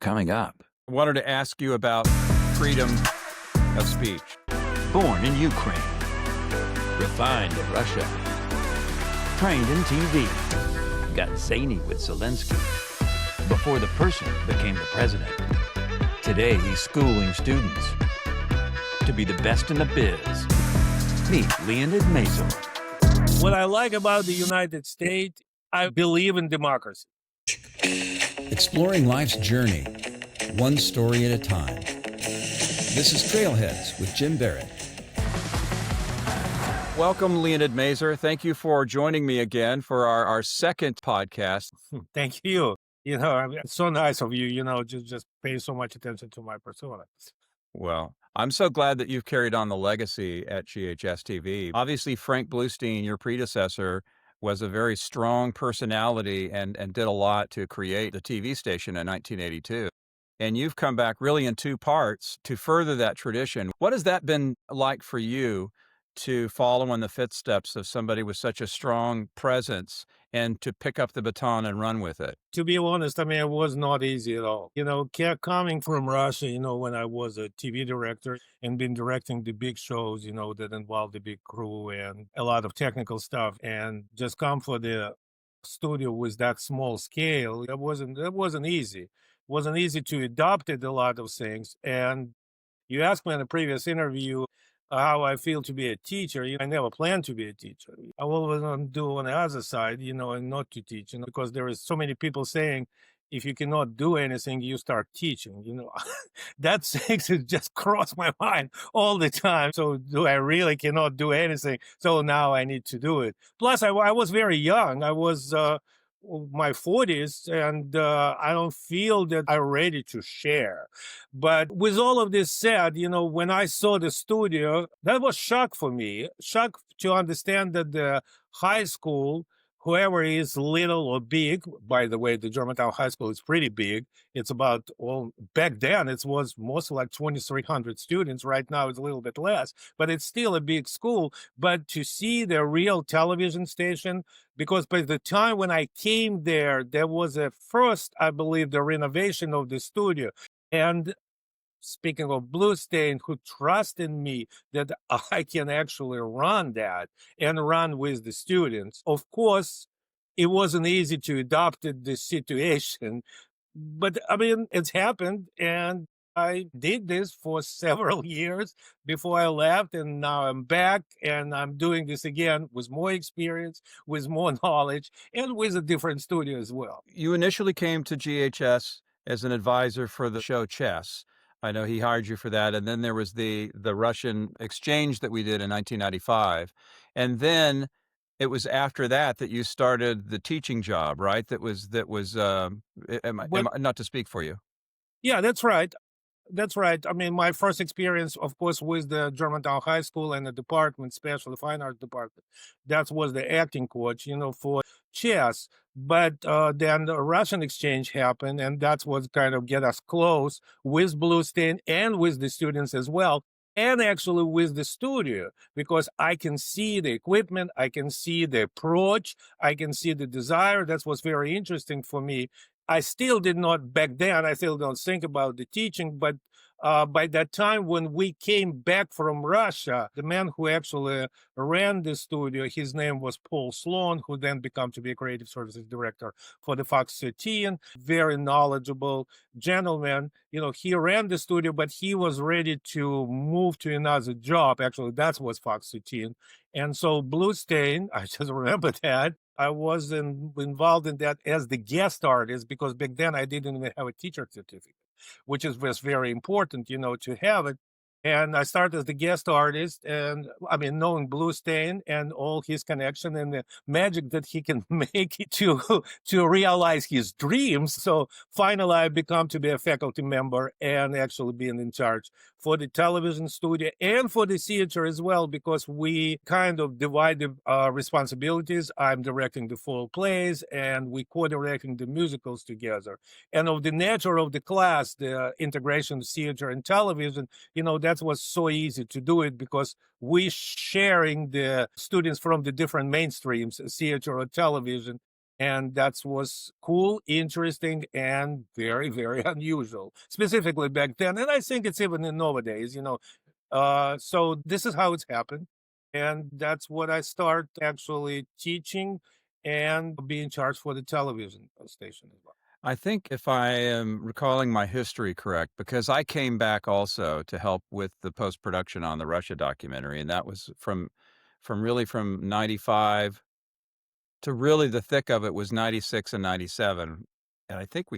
coming up. I wanted to ask you about freedom of speech. Born in Ukraine, refined in Russia, trained in TV, got zany with Zelenskyy before the person became the president. Today, he's schooling students to be the best in the biz. Meet Leonid Mazor. What I like about the United States, I believe in democracy. Exploring life's journey, one story at a time. This is TrailHeads with Jim Barrett. Welcome, Leonid Mazor. Thank you for joining me again for our second podcast. Thank you. It's so nice of you, just pay so much attention to my persona. Well, I'm so glad that you've carried on the legacy at GHS TV. Obviously, Frank Bluestein, your predecessor, was a very strong personality and did a lot to create the TV station in 1982. And you've come back really in two parts to further that tradition. What has that been like for you to follow in the footsteps of somebody with such a strong presence and to pick up the baton and run with it? To be honest, it was not easy at all. Coming from Russia, when I was a TV director and been directing the big shows, that involved the big crew and a lot of technical stuff, and just come for the studio with that small scale, it wasn't easy. It wasn't easy to adopt it, a lot of things. And you asked me in a previous interview how I feel to be a teacher. I never planned to be a teacher. I always want to do on the other side, and not to teach, because there is so many people saying, if you cannot do anything, you start teaching, That things just cross my mind all the time. So do I really cannot do anything? So now I need to do it. Plus, I was very young. I was my 40s, and I don't feel that I'm ready to share. But with all of this said, when I saw the studio, that was shock for me. Shock to understand that the high school, whoever is little or big, by the way, the Germantown High School is pretty big. It's about, back then it was mostly like 2,300 students. Right now it's a little bit less, but it's still a big school. But to see the real television station, because by the time when I came there was a first, I believe, the renovation of the studio. And speaking of Bluestein, who trusted me that I can actually run that and run with the students. Of course, it wasn't easy to adopt the situation, but it's happened, and I did this for several years before I left, and now I'm back, and I'm doing this again with more experience, with more knowledge, and with a different studio as well. You initially came to GHS as an advisor for the show Chess. I know he hired you for that. And then there was the Russian exchange that we did in 1995. And then it was after that you started the teaching job, right? That was not to speak for you. Yeah, that's right. That's right. My first experience, of course, with the Germantown High School and the department, special fine art department. That was the acting coach, for chess. But then the Russian exchange happened, and that's what kind of get us close with Bluestein and with the students as well. And actually with the studio, because I can see the equipment, I can see the approach, I can see the desire. That's what's very interesting for me. I still did not, back then, I still don't think about the teaching, but by that time when we came back from Russia, the man who actually ran the studio, his name was Paul Sloan, who then became to be a creative services director for the Fox 13, very knowledgeable gentleman. He ran the studio, but he was ready to move to another job. Actually, that was Fox 13. And so Bluestein, I just remember that, I was involved in that as the guest artist, because back then I didn't even have a teacher certificate, which was very important, to have it. And I started as the guest artist, and knowing Bluestein and all his connection and the magic that he can make to realize his dreams. So finally, I become to be a faculty member and actually being in charge for the television studio and for the theater as well, because we kind of divided responsibilities. I'm directing the full plays, and we co-directing the musicals together. And of the nature of the class, the integration of theater and television, that was so easy to do it because we sharing the students from the different mainstreams, theater or television. And that was cool, interesting, and very, very unusual, specifically back then. And I think it's even in nowadays, so this is how it's happened. And that's what I start actually teaching and being charged for the television station as well. I think if I am recalling my history correct, because I came back also to help with the post-production on the Russia documentary, and that was from 95 to really the thick of it was 96 and 97. And I think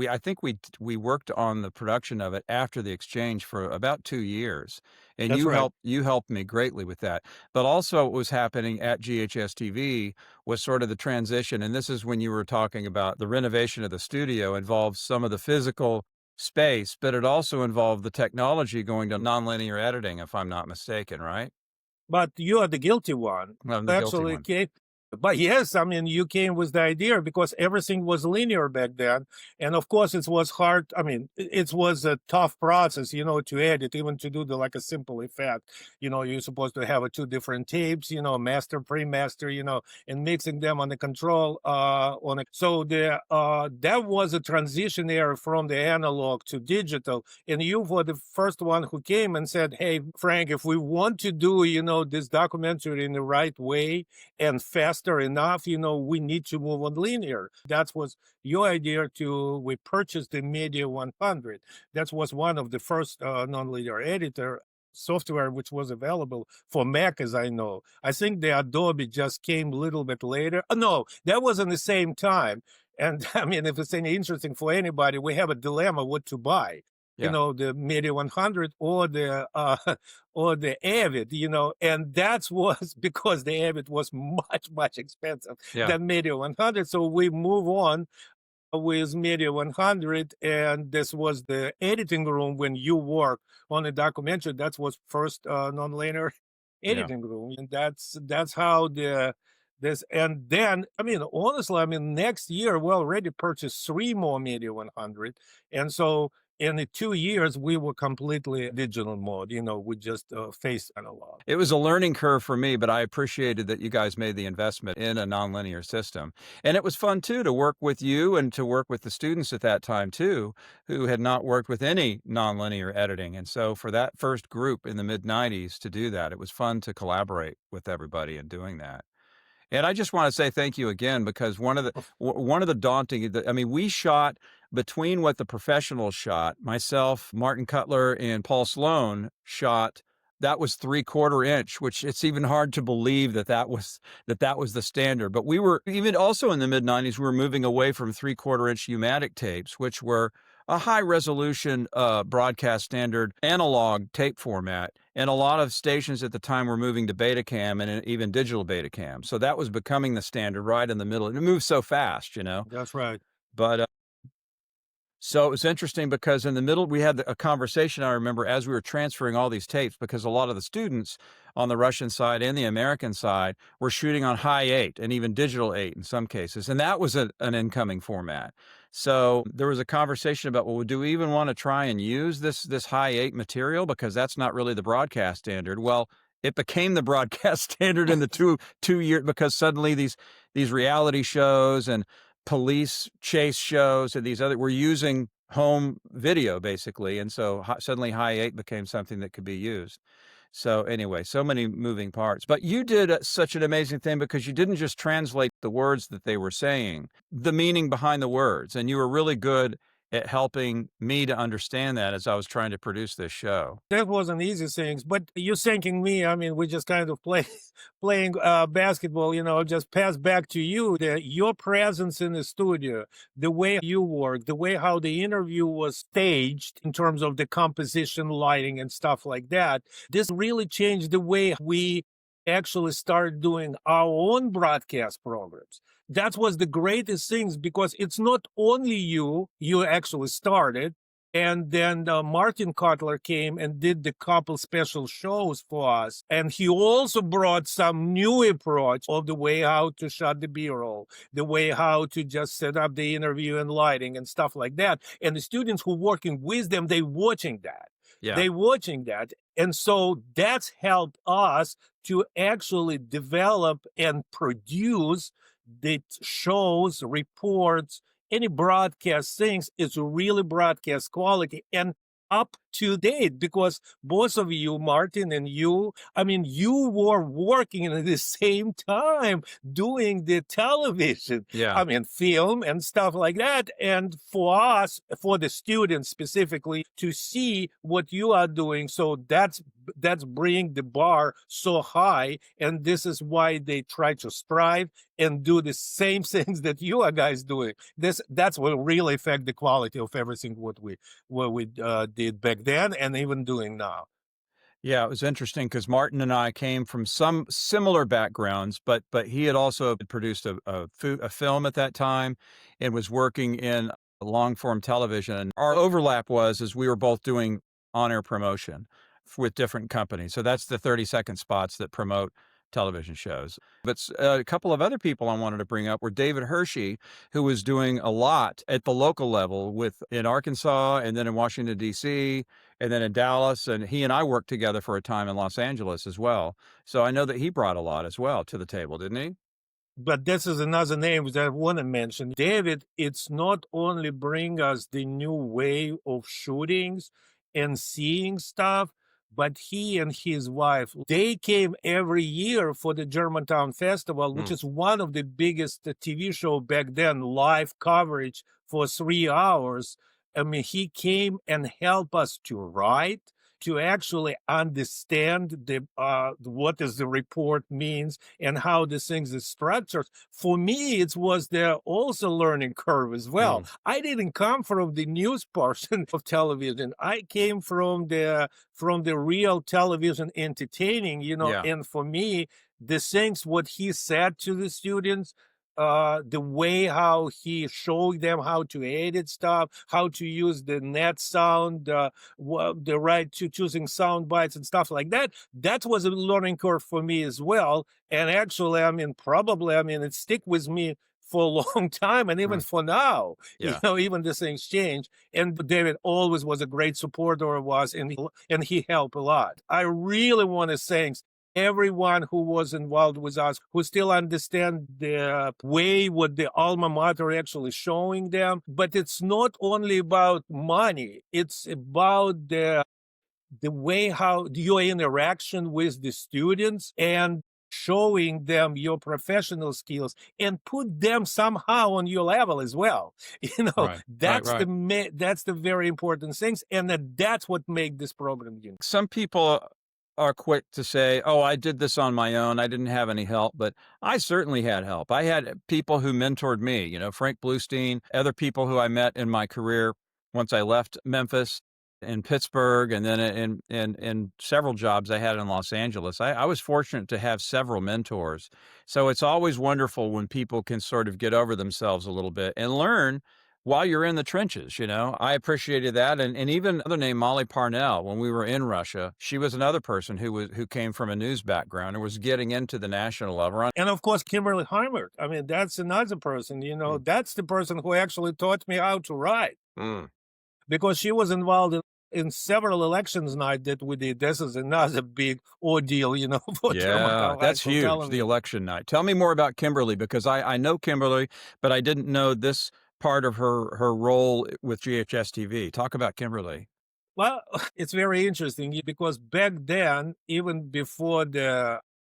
I think we worked on the production of it after the exchange for about 2 years. And That's right. you helped me greatly with that. But also what was happening at GHS TV was sort of the transition. And this is when you were talking about the renovation of the studio involved some of the physical space, but it also involved the technology going to nonlinear editing, if I'm not mistaken, right? But you are the guilty one. I'm the guilty Actually, one. but yes, I mean, you came with the idea because everything was linear back then. And of course, it was hard. I mean, it was a tough process, to edit, even to do like a simple effect. You're supposed to have two different tapes, master, pre-master, and mixing them on the control on it. So that was a transition era from the analog to digital. And you were the first one who came and said, hey, Frank, if we want to do, this documentary in the right way and faster enough, we need to move on linear. That was your idea we purchased the Media 100. That was one of the first nonlinear editor software which was available for Mac, as I know. I think the Adobe just came a little bit later. No, that was in the same time. And I mean, if it's any interesting for anybody, we have a dilemma what to buy. Yeah. The Media 100 or the Avid, and that was because the Avid was much, much expensive than Media 100. So we move on with Media 100, and this was the editing room when you work on a documentary. That was first nonlinear editing room, and that's how this. And then, I mean, honestly, next year we already purchased 3 more Media 100, and so in the 2 years we were completely digital mode. We just faced analog. It was a learning curve for me, but I appreciated that you guys made the investment in a nonlinear system. And it was fun too to work with you and to work with the students at that time too, who had not worked with any nonlinear editing. And so for that first group in the mid-90s to do that, it was fun to collaborate with everybody in doing that. And I just want to say thank you again, because one of the daunting, we shot between what the professionals shot, myself, Martin Cutler, and Paul Sloan shot. That was 3/4 inch, which it's even hard to believe that was the standard. But we were, even also in the mid-90s, we were moving away from 3/4 inch U-matic tapes, which were a high resolution broadcast standard analog tape format. And a lot of stations at the time were moving to Betacam and even digital Betacam. So that was becoming the standard right in the middle. And it moved so fast, That's right. But so it was interesting because in the middle, we had a conversation, I remember, as we were transferring all these tapes, because a lot of the students on the Russian side and the American side were shooting on high 8 and even digital 8 in some cases. And that was an incoming format. So there was a conversation about, well, do we even want to try and use this high 8 material? Because that's not really the broadcast standard. Well, it became the broadcast standard in the two years, because suddenly these reality shows and police chase shows and these other were using home video basically. And so suddenly high 8 became something that could be used. So anyway, so many moving parts. But you did such an amazing thing, because you didn't just translate the words that they were saying, the meaning behind the words. And you were really good at helping me to understand that as I was trying to produce this show. That wasn't easy things, but you thanking me. We just kind of playing basketball, just pass back to you. Your presence in the studio, the way you work, the way how the interview was staged in terms of the composition, lighting, and stuff like that. This really changed the way we actually started doing our own broadcast programs. That was the greatest things, because it's not only you actually started, and then Martin Cutler came and did the couple special shows for us. And he also brought some new approach of the way how to shot the B-roll, the way how to just set up the interview and lighting and stuff like that. And the students who working with them, they watching that. Yeah. They watching that. And so that's helped us to actually develop and produce that shows, reports, any broadcast things is really broadcast quality and up to date, because both of you, Martin and you, I mean, you were working at the same time doing the television, Yeah. I mean, film and stuff like that. And for us, for the students specifically, to see what you are doing, so that's bringing the bar so high, and this is why they try to strive and do the same things that you are guys doing. That's what really affect the quality of everything what we did back then and even doing now. Yeah, it was interesting because Martin and I came from some similar backgrounds, but he had also produced a film at that time and was working in long form television. And our overlap was as we were both doing on air promotion with different companies. So that's the 30-second spots that promote television shows. But a couple of other people I wanted to bring up were David Hershey, who was doing a lot at the local level in Arkansas and then in Washington, D.C., and then in Dallas. And he and I worked together for a time in Los Angeles as well. So I know that he brought a lot as well to the table, didn't he? But this is another name that I want to mention. David, it's not only bring us the new way of shootings and seeing stuff, but he and his wife, they came every year for the Germantown Festival, which is one of the biggest TV show back then, live coverage for 3 hours. I mean, he came and helped us to write, to actually understand what does the report means and how the things is structured. For me, it was there also learning curve as well. I didn't come from the news portion of television. I came from the real television entertaining, Yeah. and for me, the things what he said to the students, the way how he showed them how to edit stuff, how to use the net sound, the right to choosing sound bites and stuff like that. That was a learning curve for me as well. And actually, I mean, it stick with me for a long time, and even for now, Yeah. even the things change. And David always was a great supporter of us, and he helped a lot. I really want to thank everyone who was involved with us, who still understand the way what the alma mater actually showing them. But it's not only about money, it's about the way how your interaction with the students and showing them your professional skills and put them somehow on your level as well. Right. That's Right. that's the very important things, and that's what make this program unique. Some people are quick to say, oh, I did this on my own. I didn't have any help, but I certainly had help. I had people who mentored me, Frank Bluestein, other people who I met in my career once I left Memphis, in Pittsburgh, and then in several jobs I had in Los Angeles. I was fortunate to have several mentors. So it's always wonderful when people can sort of get over themselves a little bit and learn while you're in the trenches. I appreciated that. And even another name, Molly Parnell, when we were in Russia, she was another person who came from a news background and was getting into the national level. And of course, Kimberly Heimer. I mean, that's another person, that's the person who actually taught me how to write, because she was involved in several elections night that we did. This is another big ordeal, for Yeah, Germantown. that's huge, the election night. Tell me more about Kimberly, because I know Kimberly, but I didn't know this part of her role with GHS TV. Talk about Kimberly. Well, it's very interesting because back then, even before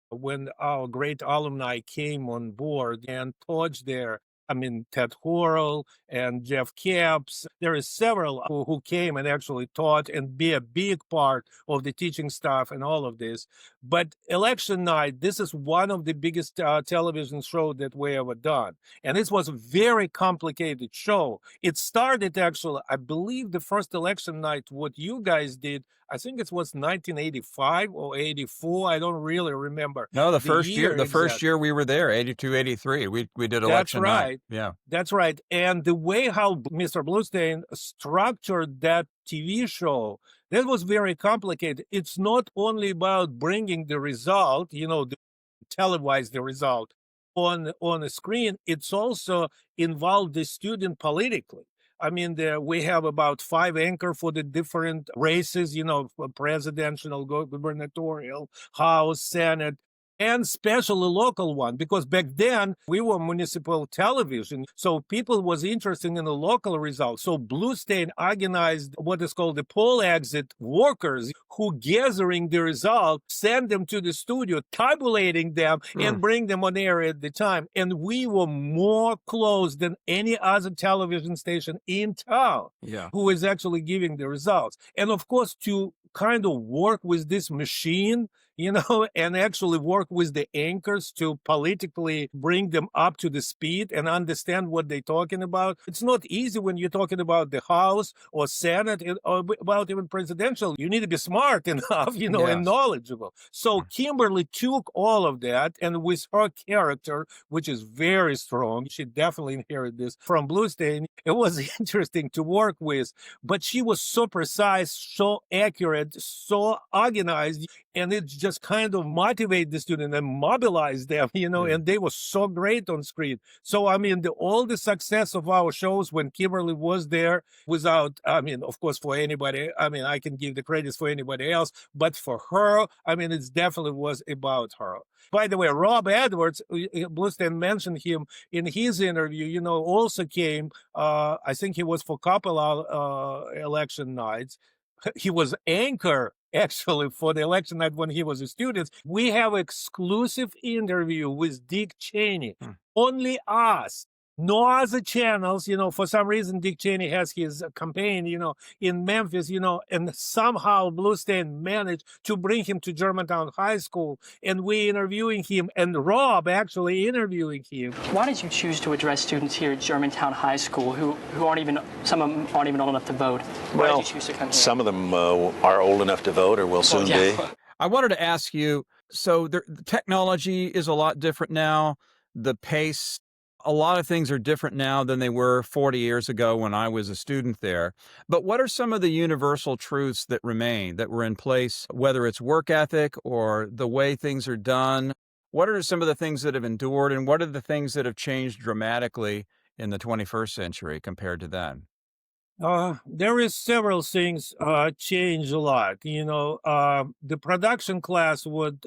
when our great alumni came on board and taught there, I mean, Ted Horrell and Jeff Capps, there is several who came and actually taught and be a big part of the teaching staff and all of this. But election night, this is one of the biggest television show that we ever done. And this was a very complicated show. It started actually, I believe the first election night, what you guys did, I think it was 1985 or 84. I don't really remember. No, the first year exactly. we were there, 82, 83. We did election night. Yeah. That's right. And the way how Mr. Bluestein structured that TV show, that was very complicated. It's not only about bringing the result, televise the result on the screen. It's also involved the student politically. I mean, we have about 5 anchors for the different races, for presidential, gubernatorial, House, Senate. and especially local one, because back then we were municipal television, so people was interested in the local results. So Blue State organized what is called the poll exit workers who gathering the result, send them to the studio, tabulating them, and bring them on air at the time. And we were more close than any other television station in town who is actually giving the results. And of course, to kind of work with this machine, and actually work with the anchors to politically bring them up to the speed and understand what they're talking about. It's not easy when you're talking about the House or Senate or about even presidential. You need to be smart enough, and knowledgeable. So Kimberly took all of that, and with her character, which is very strong, she definitely inherited this from Blue State. It was interesting to work with, but she was so precise, so accurate, so organized, and it just kind of motivate the student and mobilize them, and they were so great on screen. So, all the success of our shows when Kimberly was there without, of course, for anybody, I can give the credits for anybody else, but for her, it definitely was about her. By the way, Rob Edwards, Bluestein mentioned him in his interview, also came, I think he was for couple election nights. He was anchor actually for the election night when he was a student. We have exclusive interview with Dick Cheney. Only us. No other channels, for some reason, Dick Cheney has his campaign, in Memphis, and somehow Bluestein managed to bring him to Germantown High School, and we interviewing him, and Rob actually interviewing him. Why did you choose to address students here at Germantown High School who aren't even, some of them aren't even old enough to vote? Why did you choose to come here? Some of them are old enough to vote or will soon be. I wanted to ask you, so the technology is a lot different now, the pace, a lot of things are different now than they were 40 years ago when I was a student there. But what are some of the universal truths that remain, that were in place, whether it's work ethic or the way things are done? What are some of the things that have endured, and what are the things that have changed dramatically in the 21st century compared to then? There is several things change a lot. The production class would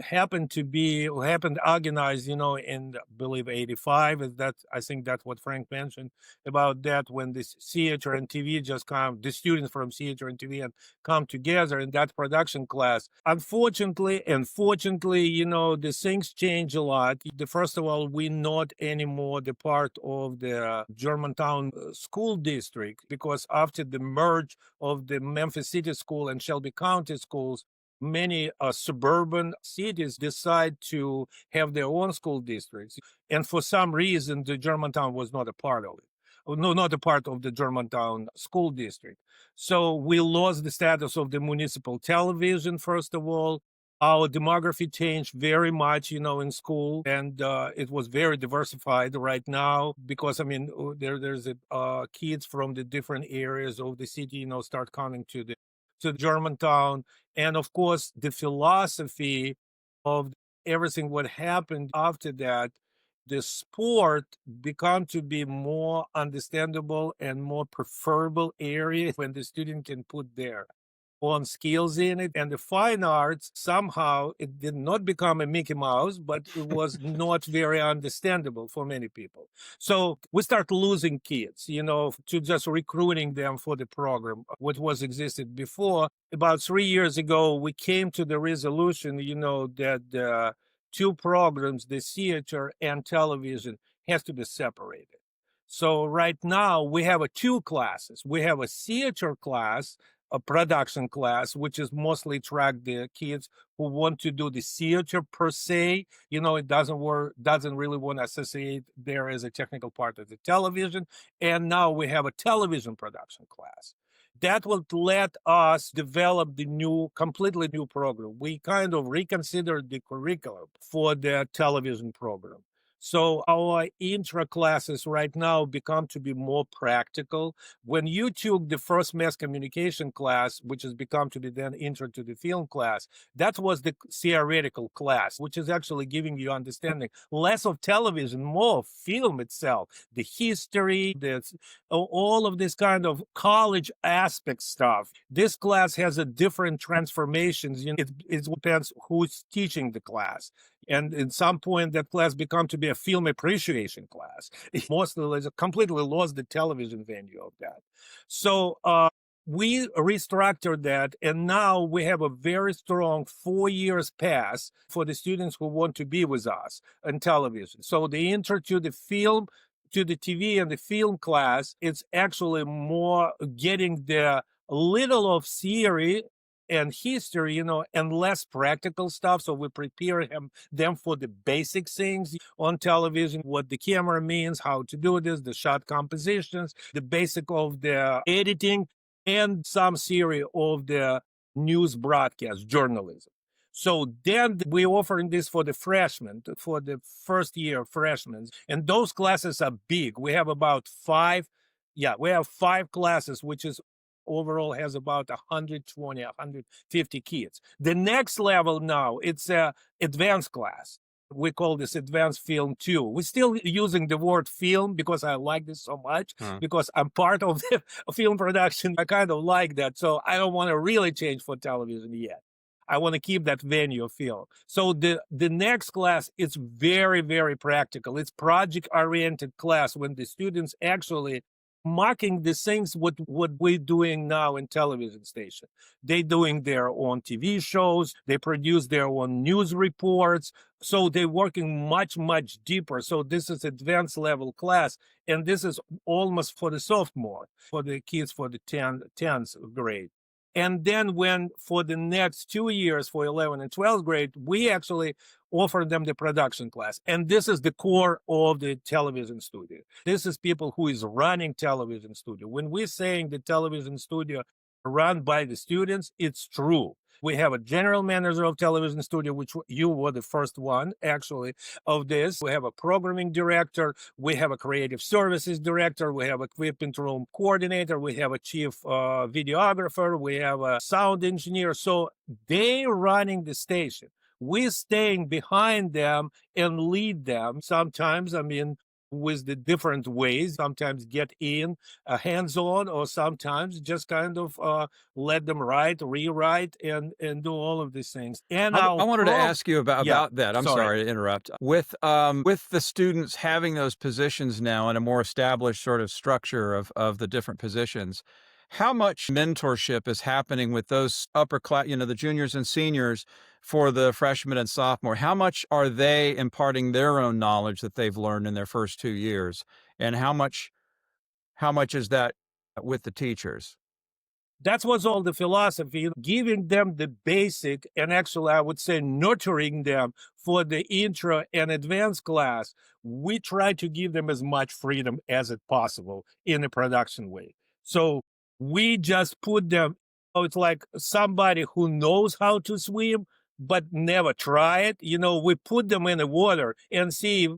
happen organized, in I believe 85. I think that's what Frank mentioned about that, when the theater and TV just come, the students from theater and TV and come together in that production class. Unfortunately and fortunately, the things change a lot. First of all, we're not anymore the part of the Germantown school district, because after the merge of the Memphis City School and Shelby County schools, many suburban cities decide to have their own school districts. And for some reason, the Germantown was not a part of it. No, not a part of the Germantown school district. So we lost the status of the municipal television, first of all. Our demography changed very much, in school, and it was very diversified right now because, there's kids from the different areas of the city, start coming to Germantown. And of course, the philosophy of everything what happened after that, the sport become to be more understandable and more preferable area when the student can put their own skills in it. And the fine arts, somehow it did not become a Mickey Mouse, but it was not very understandable for many people. So we start losing kids, to just recruiting them for the program, what was existed before. About 3 years ago, we came to the resolution, that the two programs, the theater and television, has to be separated. So right now we have two classes. We have a theater class, a production class, which is mostly track the kids who want to do the theater per se. It doesn't really want to associate there as a technical part of the television. And now we have a television production class. That will let us develop the completely new program. We kind of reconsidered the curriculum for the television program. So our intra classes right now become to be more practical. When you took the first mass communication class, which has become to be then intro to the film class, that was the theoretical class, which is actually giving you understanding less of television, more of film itself, the history, all of this kind of college aspect stuff. This class has a different transformations. It depends who's teaching the class. And at some point, that class become to be a film appreciation class. Mostly completely lost the television venue of that. So we restructured that, and now we have a very strong 4 years pass for the students who want to be with us on television. So the intro to the film, to the TV and the film class, it's actually more getting the little of theory and history, and less practical stuff. So we prepare them for the basic things on television, what the camera means, how to do this, the shot compositions, the basic of the editing, and some theory of the news broadcast journalism. So then we're offering this for the freshmen, for the first year freshmen. And those classes are big. We have about five classes, which is overall has about 120, 150 kids. The next level now, it's a advanced class. We call this advanced film 2. We're still using the word film because I like this so much, because I'm part of the film production. I kind of like that. So I don't want to really change for television yet. I want to keep that venue of film. So the next class is very, very practical. It's project-oriented class when the students actually mocking the things what we're doing now in television station. They're doing their own TV shows. They produce their own news reports. So they're working much, much deeper. So this is advanced level class. And this is almost for the sophomore, for the kids for the 10th grade. And then when for the next 2 years, for 11th and 12th grade, we actually offer them the production class. And this is the core of the television studio. This is people who is running television studio. When we're saying the television studio run by the students, it's true. We have a general manager of television studio, which you were the first one, actually, of this. We have a programming director. We have a creative services director. We have a equipment room coordinator. We have a chief videographer. We have a sound engineer. So they're running the station. We're staying behind them and lead them. Sometimes, with the different ways, sometimes get in hands-on, or sometimes just kind of let them write, rewrite, and do all of these things. And I wanted to ask you about that. I'm sorry to interrupt. With the students having those positions now and a more established sort of structure of the different positions, how much mentorship is happening with those upper class, the juniors and seniors for the freshmen and sophomore? How much are they imparting their own knowledge that they've learned in their first 2 years? And how much is that with the teachers? That was all the philosophy, giving them the basic, and actually I would say nurturing them for the intro and advanced class. We try to give them as much freedom as it possible in a production way. So we just put them, it's like somebody who knows how to swim, but never try it. We put them in the water and see,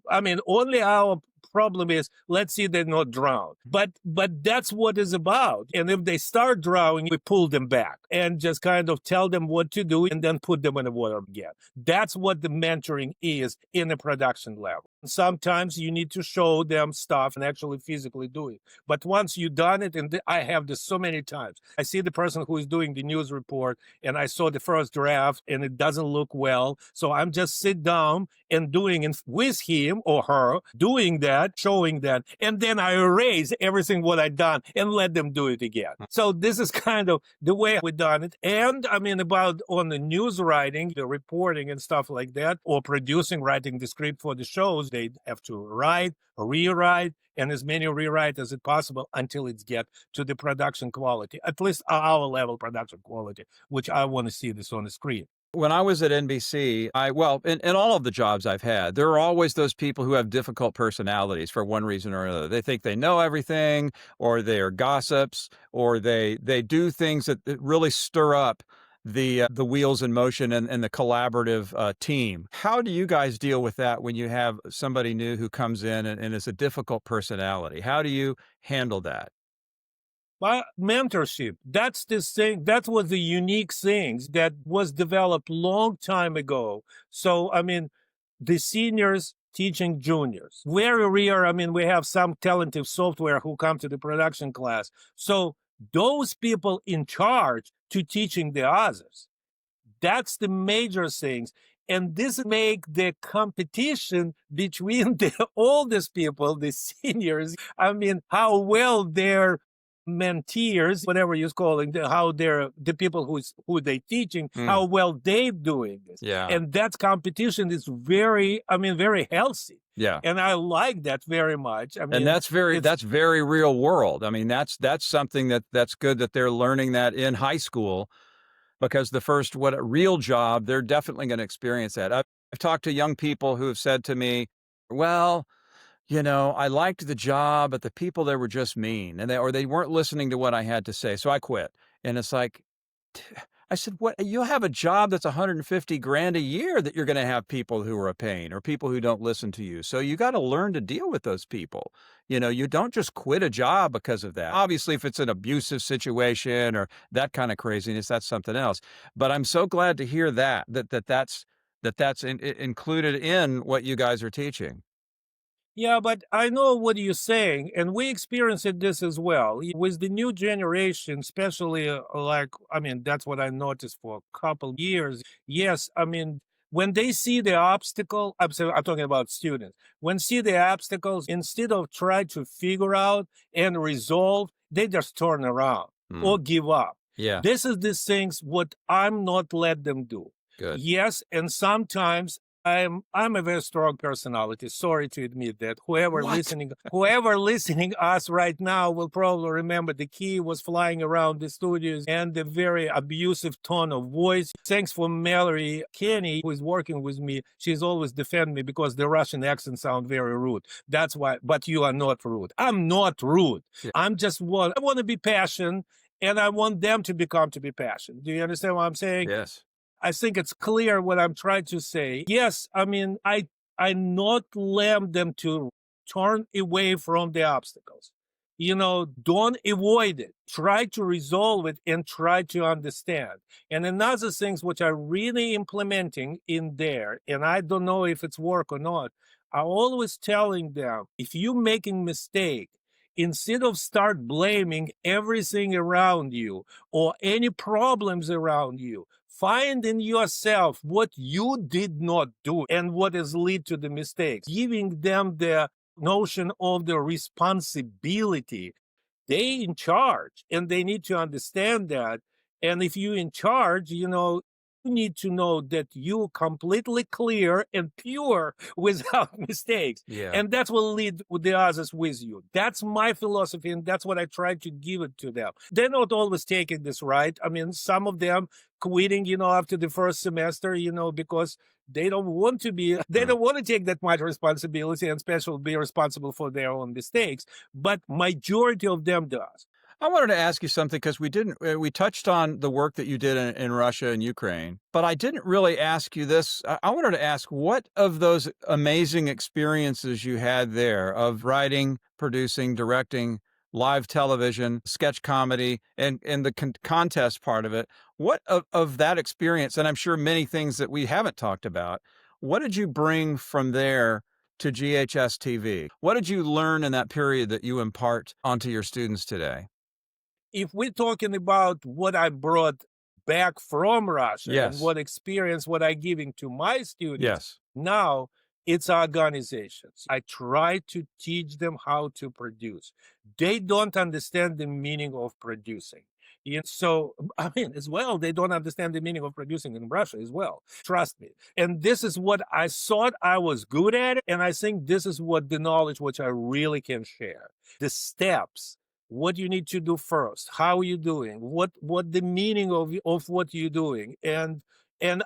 only our problem is, let's see they're not drowned. But that's what it's about. And if they start drowning, we pull them back and just kind of tell them what to do and then put them in the water again. That's what the mentoring is in the production level. Sometimes you need to show them stuff and actually physically do it. But once you've done it, and I have this so many times, I see the person who is doing the news report and I saw the first draft and it doesn't look well. So I'm just sit down and doing it with him or her, doing that, showing that, and then I erase everything what I done and let them do it again. So this is kind of the way we done it. And about on the news writing, the reporting and stuff like that, or producing, writing the script for the shows, they have to write, rewrite, and as many rewrite as it possible until it's get to the production quality, at least our level production quality, which I want to see this on the screen. When I was at NBC, in all of the jobs I've had, there are always those people who have difficult personalities for one reason or another. They think they know everything, or they are gossips, or they do things that really stir up the wheels in motion and the collaborative team. How do you guys deal with that when you have somebody new who comes in and is a difficult personality? How do you handle that? Well, mentorship, that's the thing, that was the unique things that was developed long time ago. So, I mean, the seniors teaching juniors. Very rare, I mean, we have some talented software who come to the production class. So those people in charge to teaching the others. That's the major things. And this make the competition between the oldest people, the seniors, I mean, how well their mentees, whatever you're calling, how they're the people who they teaching, how well they're doing this. Yeah. And that competition is very, I mean, very healthy. Yeah. And I like that very much. I mean, And that's very real world. I mean, that's something that's good that they're learning that in high school, because the first real job, they're definitely going to experience that. I've talked to young people who have said to me, well, you know, I liked the job, but the people there were just mean, and they weren't listening to what I had to say, so I quit. And it's like, I said, what? You'll have a job that's $150,000 a year that you're going to have people who are a pain or people who don't listen to you. So you got to learn to deal with those people. You know, you don't just quit a job because of that. Obviously, if it's an abusive situation or that kind of craziness, that's something else. But I'm so glad to hear that's included in what you guys are teaching. Yeah, but I know what you're saying, and we experienced this as well. With the new generation, especially I mean, that's what I noticed for a couple years. Yes, I mean, when they see the obstacle, I'm talking about students, when see the obstacles, instead of try to figure out and resolve, they just turn around or give up. Yeah. This is the things what I'm not let them do. Good. Yes, and sometimes I'm a very strong personality. Sorry to admit that. Whoever listening us right now will probably remember the key was flying around the studios and the very abusive tone of voice. Thanks for Mallory Kenny, who is working with me. She's always defend me because the Russian accent sound very rude. That's why. But you are not rude. I'm not rude. Yeah. I want to be passionate, and I want them to be passionate. Do you understand what I'm saying? Yes. I think it's clear what I'm trying to say. Yes, I mean, I not let them to turn away from the obstacles. You know, don't avoid it. Try to resolve it and try to understand. And another things which are really implementing in there, and I don't know if it's work or not, I'm always telling them, if you're making mistake, instead of start blaming everything around you or any problems around you, find in yourself what you did not do and what has led to the mistakes, giving them the notion of the responsibility. They in charge, and they need to understand that. And if you're in charge, you know, you need to know that you're completely clear and pure without mistakes. Yeah. And that's what lead the others with you. That's my philosophy, and that's what I try to give it to them. They're not always taking this right. I mean, some of them quitting, you know, after the first semester, you know, because they don't want to take that much responsibility and especially be responsible for their own mistakes. But majority of them does. I wanted to ask you something because we touched on the work that you did in Russia and Ukraine, but I didn't really ask you this. I wanted to ask, what of those amazing experiences you had there of writing, producing, directing, live television, sketch comedy, and the contest part of it, what of that experience, and I'm sure many things that we haven't talked about, what did you bring from there to GHS TV? What did you learn in that period that you impart onto your students today? If we're talking about what I brought back from Russia and what I'm giving to my students, now it's organizations. I try to teach them how to produce. They don't understand the meaning of producing. And so, I mean, as well, they don't understand the meaning of producing in Russia as well. Trust me. And this is what I thought I was good at. And I think this is what the knowledge which I really can share. The steps. What you need to do first, how are you doing, what the meaning of what you're doing, and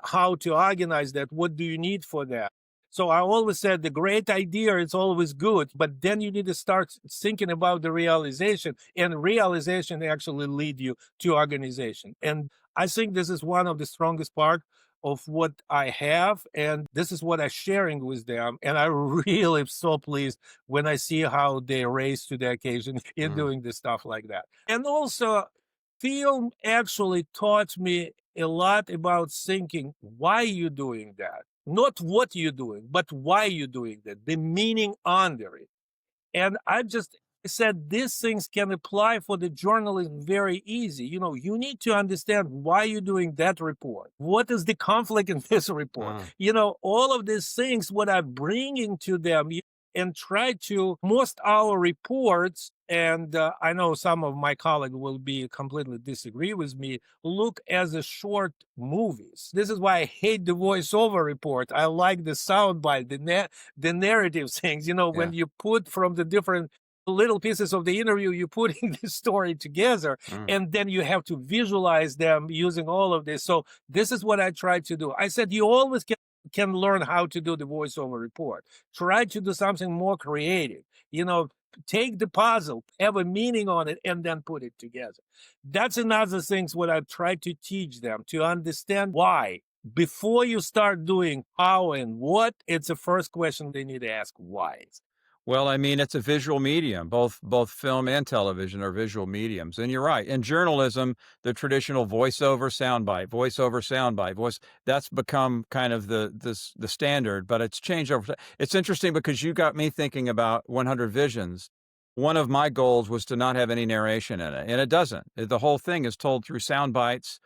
how to organize that, what do you need for that. So I always said the great idea is always good, but then you need to start thinking about the realization, and realization actually lead you to organization. And I think this is one of the strongest part of what I have, and this is what I'm sharing with them. And I really am so pleased when I see how they raise to the occasion in doing this stuff like that. And also, film actually taught me a lot about thinking why you're doing that. Not what you're doing, but why you're doing that, the meaning under it. And I just said these things can apply for the journalism very easy. You know, you need to understand why you're doing that report. What is the conflict in this report? You know, all of these things, what I'm bringing to them, and try to, most our reports, and I know some of my colleagues will be completely disagree with me, look as a short movies. This is why I hate the voiceover report. I like the soundbite, the narrative things, you know, when you put from the different little pieces of the interview, you're putting the story together, and then you have to visualize them using all of this. So this is what I try to do. I said, you always can learn how to do the voiceover report. Try to do something more creative. You know, take the puzzle, have a meaning on it, and then put it together. That's another thing what I try to teach them, to understand why. Before you start doing how and what, it's the first question they need to ask, why. Well, I mean, it's a visual medium. Both film and television are visual mediums. And you're right. In journalism, the traditional voiceover soundbite, that's become kind of the standard, but it's changed over. It's interesting because you got me thinking about 100 Visions. One of my goals was to not have any narration in it, and it doesn't. The whole thing is told through sound bites.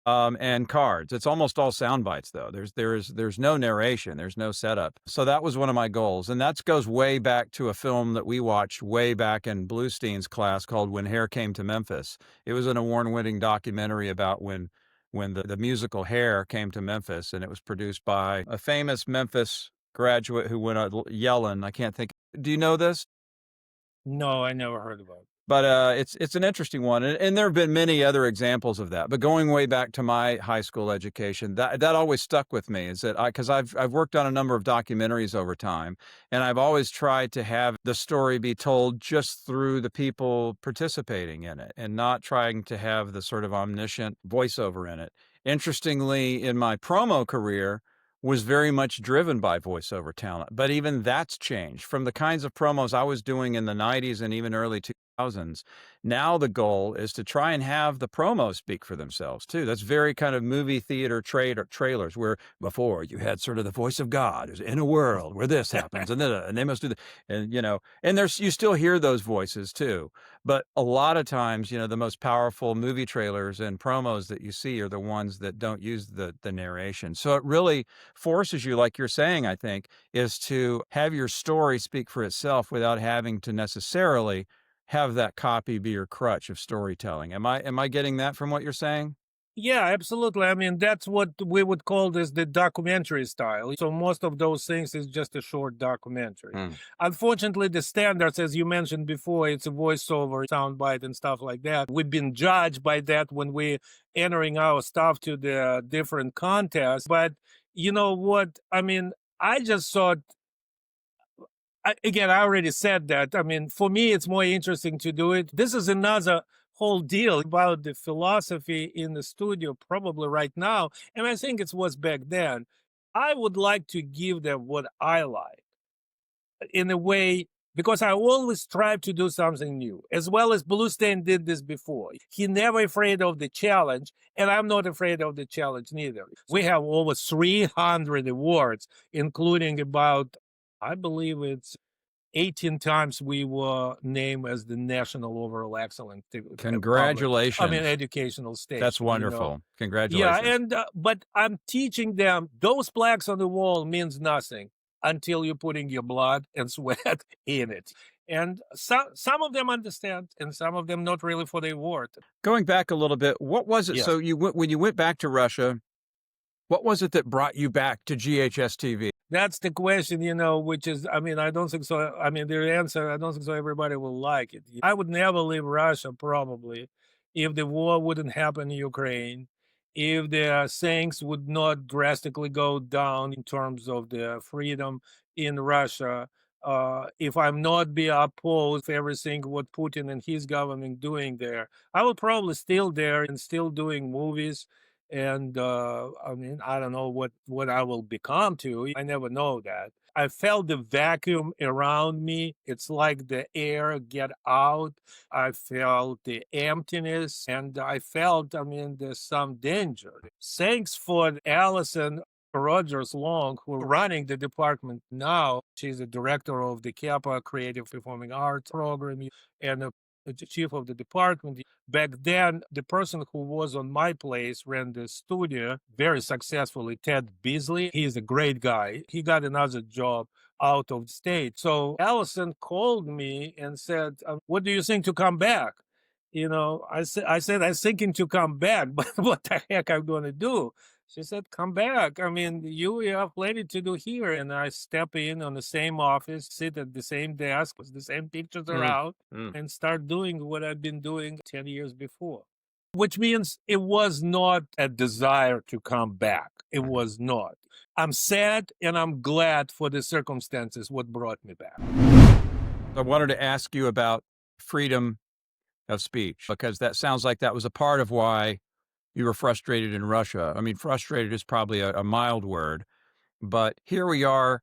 And cards. It's almost all sound bites, though. There's no narration. There's no setup. So that was one of my goals, and that goes way back to a film that we watched way back in Bluestein's class called "When Hair Came to Memphis." It was an award-winning documentary about when the musical Hair came to Memphis, and it was produced by a famous Memphis graduate who went on Yellen. I can't think. Do you know this? No, I never heard about it. But it's an interesting one, and there have been many other examples of that. But going way back to my high school education, that always stuck with me. Is that because I've worked on a number of documentaries over time, and I've always tried to have the story be told just through the people participating in it, and not trying to have the sort of omniscient voiceover in it. Interestingly, in my promo career, was very much driven by voiceover talent, but even that's changed from the kinds of promos I was doing in the 90s and even early 2000s. Now the goal is to try and have the promos speak for themselves too. That's very kind of movie theater trailers, where before you had sort of the voice of God is in a world where this happens and then and they must do that, and and you still hear those voices too. But a lot of times, the most powerful movie trailers and promos that you see are the ones that don't use the narration. So it really forces you, like you're saying, I think, is to have your story speak for itself without having to necessarily have that copy be your crutch of storytelling. Am I getting that from what you're saying? Yeah, absolutely. I mean, that's what we would call this the documentary style. So most of those things is just a short documentary. Unfortunately, the standards, as you mentioned before, it's a voiceover, soundbite, and stuff like that. We've been judged by that when we're entering our stuff to the different contests. But you know what? I mean, I just thought, again, I already said that. I mean, for me, it's more interesting to do it. This is another whole deal about the philosophy in the studio, probably right now. And I think it was back then. I would like to give them what I like in a way, because I always strive to do something new, as well as Bluestein did this before. He never afraid of the challenge, and I'm not afraid of the challenge neither. We have over 300 awards, including about, I believe it's 18 times we were named as the National Overall Excellence. Congratulations. Educational station. That's wonderful. Congratulations. Yeah, and but I'm teaching them those plaques on the wall means nothing until you're putting your blood and sweat in it. And some of them understand, and some of them not really for the award. Going back a little bit, what was it? Yes. So when you went back to Russia, what was it that brought you back to GHS TV? That's the question, which is, I mean, I don't think so. I mean, the answer, I don't think so everybody will like it. I would never leave Russia, probably, if the war wouldn't happen in Ukraine, if the things would not drastically go down in terms of the freedom in Russia, if I'm not be opposed to everything what Putin and his government doing there, I will probably still there and still doing movies. And I mean, I don't know what I will become to. I never know that. I felt the vacuum around me. It's like the air get out. I felt the emptiness, and I felt, I mean, there's some danger. Thanks for Allison Rogers Long, who's running the department now. She's the director of the CAPA Creative Performing Arts program and the chief of the department. Back then, the person who was on my place ran the studio very successfully, Ted Beasley. He's a great guy. He got another job out of state. So Allison called me and said, what do you think to come back? I said, I'm thinking to come back, but what the heck I'm going to do? She said, come back. I mean, you have plenty to do here. And I step in on the same office, sit at the same desk with the same pictures around, and start doing what I've been doing 10 years before. Which means it was not a desire to come back. It was not. I'm sad and I'm glad for the circumstances what brought me back. I wanted to ask you about freedom of speech, because that sounds like that was a part of why you were frustrated in Russia. I mean, frustrated is probably a mild word, but here we are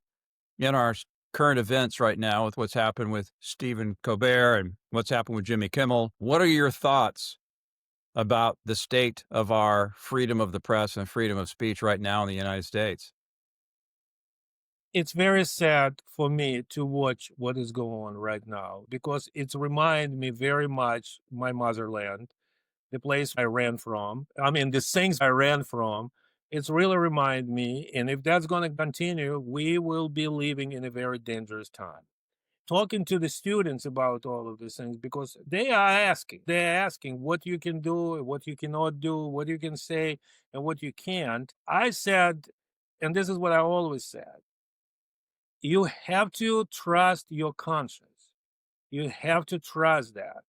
in our current events right now with what's happened with Stephen Colbert and what's happened with Jimmy Kimmel. What are your thoughts about the state of our freedom of the press and freedom of speech right now in the United States? It's very sad for me to watch what is going on right now because it's remind me very much my motherland, the place I ran from. I mean, the things I ran from. It's really remind me, and if that's going to continue, we will be living in a very dangerous time. Talking to the students about all of these things because they're asking what you can do, what you cannot do, what you can say, and what you can't. I said, and this is what I always said. You have to trust your conscience. You have to trust that.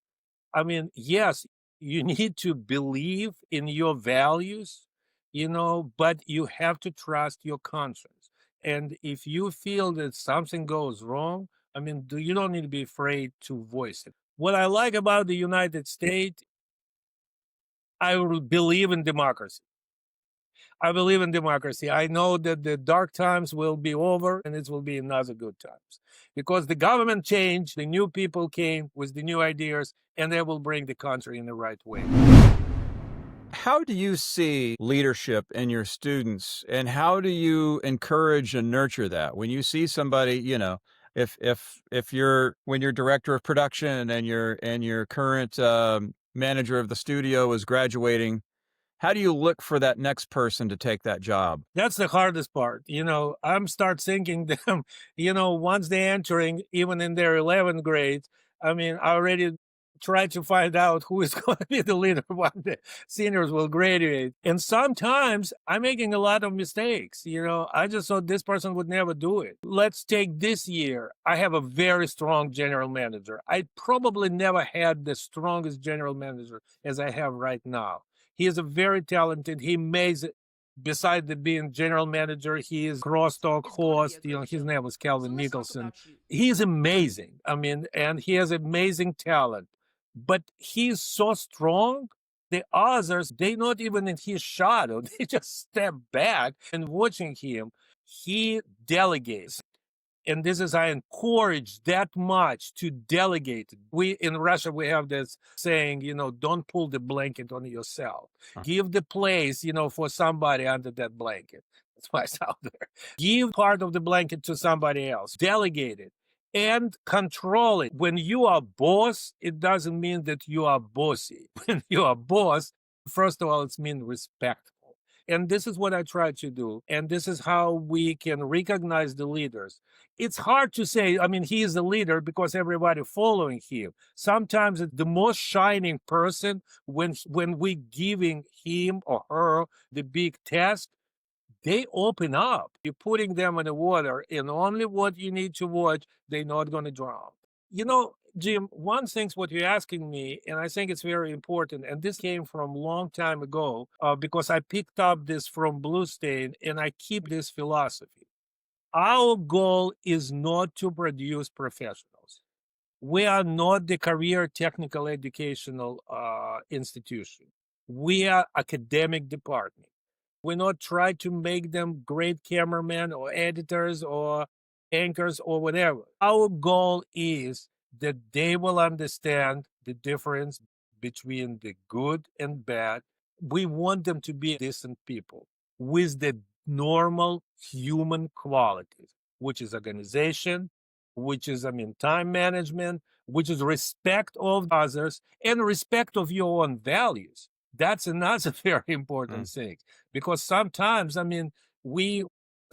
I mean, yes, you need to believe in your values, but you have to trust your conscience. And if you feel that something goes wrong, I mean, you don't need to be afraid to voice it. What I like about the United States, I believe in democracy. I believe in democracy. I know that the dark times will be over and it will be another good times because the government changed, the new people came with the new ideas, and they will bring the country in the right way. How do you see leadership in your students, and how do you encourage and nurture that? When you see somebody, if you're when you're director of production and your current manager of the studio is graduating, how do you look for that next person to take that job? That's the hardest part. I'm start thinking them, once they're entering, even in their 11th grade, I mean, I already try to find out who is going to be the leader when the seniors will graduate. And sometimes I'm making a lot of mistakes. I just thought this person would never do it. Let's take this year. I have a very strong general manager. I probably never had the strongest general manager as I have right now. He is a very talented, he makes, besides being general manager, he is crosstalk host. His name was Calvin Nicholson. He's amazing. I mean, and he has amazing talent. But he's so strong. The others, they not even in his shadow. They just step back and watching him. He delegates. And this is, I encourage that much to delegate. We in Russia, we have this saying, don't pull the blanket on yourself. Give the place, for somebody under that blanket. That's why it's out there. Give part of the blanket to somebody else. Delegate it and control it. When you are boss, it doesn't mean that you are bossy. When you are boss, first of all, it means respectful. And this is what I try to do. And this is how we can recognize the leaders. It's hard to say, I mean, he is the leader because everybody following him. Sometimes the most shining person, when we giving him or her the big task, they open up. You're putting them in the water, and only what you need to watch, they're not going to drown. Jim, one thing's what you're asking me, and I think it's very important, and this came from a long time ago, because I picked up this from Bluestein, and I keep this philosophy. Our goal is not to produce professionals. We are not the career technical educational institution. We are academic department. We not try to make them great cameramen or editors or anchors or whatever. Our goal is that they will understand the difference between the good and bad. We want them to be decent people with the normal human qualities, which is organization, which is, time management, which is respect of others and respect of your own values. That's another very important thing, because sometimes, we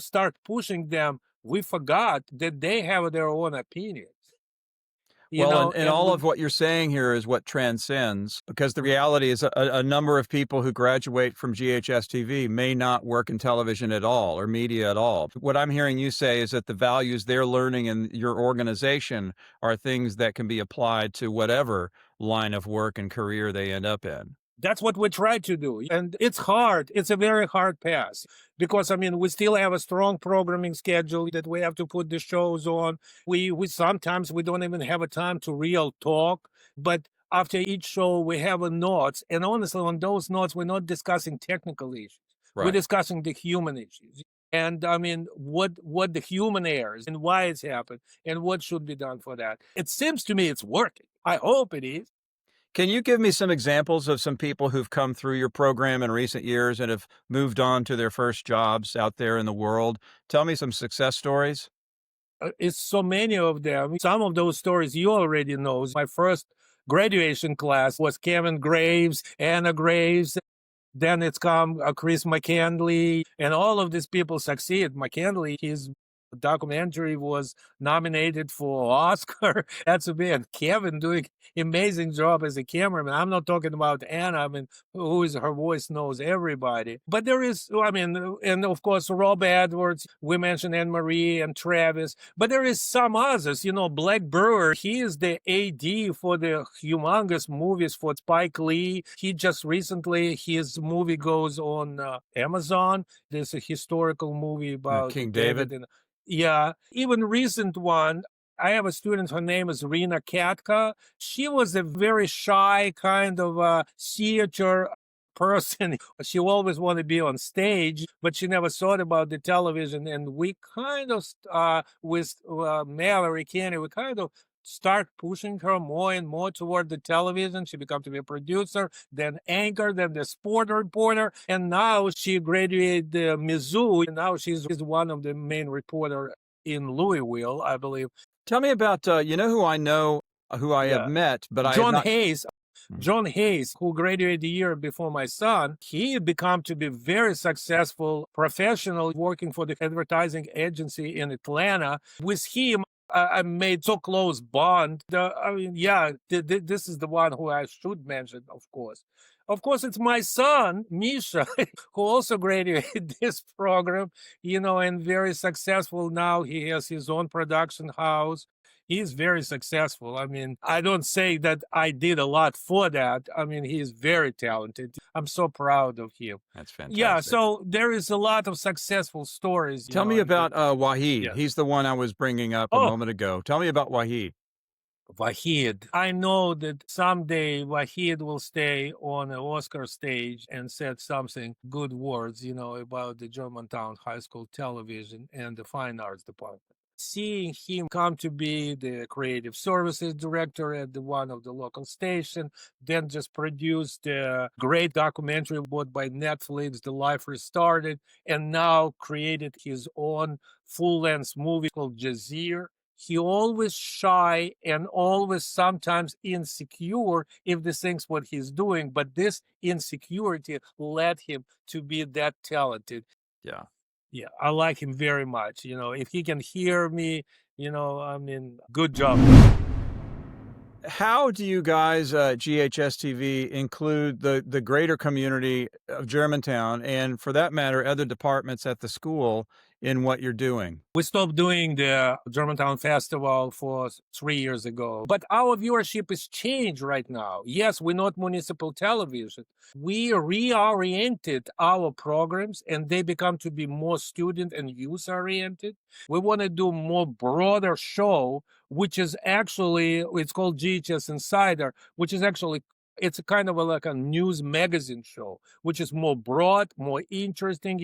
start pushing them. We forgot that they have their own opinions. Well, and all of what you're saying here is what transcends, because the reality is a number of people who graduate from GHS TV may not work in television at all or media at all. What I'm hearing you say is that the values they're learning in your organization are things that can be applied to whatever line of work and career they end up in. That's what we try to do. And it's hard. It's a very hard path because, we still have a strong programming schedule that we have to put the shows on. We sometimes we don't even have a time to real talk, but after each show we have a notes. And honestly, on those notes, we're not discussing technical issues. Right. We're discussing the human issues. And what the human errors and why it's happened and what should be done for that. It seems to me it's working. I hope it is. Can you give me some examples of some people who've come through your program in recent years and have moved on to their first jobs out there in the world? Tell me some success stories. It's so many of them. Some of those stories you already know. My first graduation class was Kevin Graves, Anna Graves. Then it's come Chris McCandley, and all of these people succeed. McCandley, his documentary was nominated for Oscar. That's a bit. Kevin doing amazing job as a cameraman. I'm not talking about Anna, her voice knows everybody. But there is, and of course, Rob Edwards, we mentioned Anne Marie and Travis, but there is some others, Black Brewer, he is the AD for the humongous movies for Spike Lee. He just recently, his movie goes on Amazon. There's a historical movie about King David. Yeah, even recent one. I have a student, her name is Rena Katka. She was a very shy kind of theater person. She always wanted to be on stage, but she never thought about the television. And we kind of, with Mallory Kenny, we kind of start pushing her more and more toward the television. She became to be a producer, then anchor, then the sport reporter, and now she graduated Mizzou, and now she's one of the main reporter in Louisville, I believe. Tell me about, who I know, who I have met, but John Hayes. John Hayes, who graduated a year before my son, he had become to be very successful professional working for the advertising agency in Atlanta. With him, I made so close bond. This is the one who I should mention, of course. Of course, it's my son, Misha, who also graduated this program, and very successful now. He has his own production house. He's very successful. I don't say that I did a lot for that. He's very talented. I'm so proud of him. That's fantastic. Yeah, so there is a lot of successful stories. Tell me about Wahid. Yeah. He's the one I was bringing up a moment ago. Tell me about Wahid. Wahid. I know that someday Wahid will stay on an Oscar stage and said something good words, about the Germantown High School television and the Fine Arts Department. Seeing him come to be the creative services director at one of the local station, then just produced a great documentary bought by Netflix, The Life Restarted, and now created his own full-length movie called Jazeer. He always shy and always sometimes insecure if the things what he's doing, but this insecurity led him to be that talented. Yeah. Yeah, I like him very much. If he can hear me, good job. How do you guys, GHS TV, include the greater community of Germantown, and for that matter, other departments at the school, in what you're doing? We stopped doing the Germantown Festival for 3 years ago, but our viewership is changed right now. Yes, we're not municipal television. We reoriented our programs and they become to be more student and youth oriented. We want to do more broader show, which is actually, it's called GHS Insider, which is actually it's a kind of like a news magazine show, which is more broad, more interesting,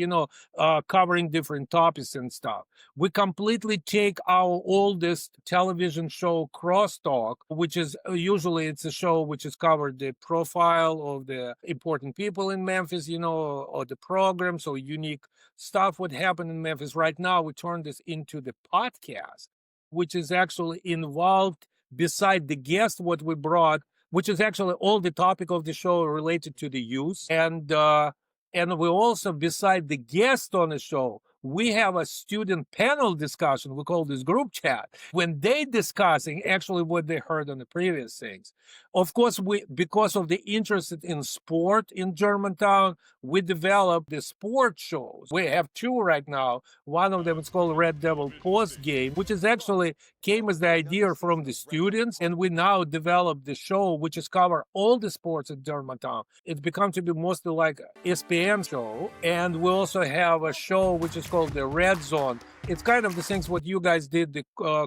covering different topics and stuff. We completely take our oldest television show, Crosstalk, which is usually it's a show which is covered the profile of the important people in Memphis, or the programs or unique stuff what happened in Memphis. Right now, we turn this into the podcast, which is actually involved beside the guest what we brought, which is actually all the topic of the show related to the youth. And we also, beside the guest on the show, we have a student panel discussion. We call this group chat. When they discussing actually what they heard on the previous things. Of course, because of the interest in sport in Germantown, we developed the sport shows. We have two right now. One of them is called Red Devil Post Game, which is actually came as the idea from the students. And we now developed the show, which is cover all the sports in Germantown. It's become to be mostly like ESPN show. And we also have a show which is called the Red Zone. It's kind of the things what you guys did, the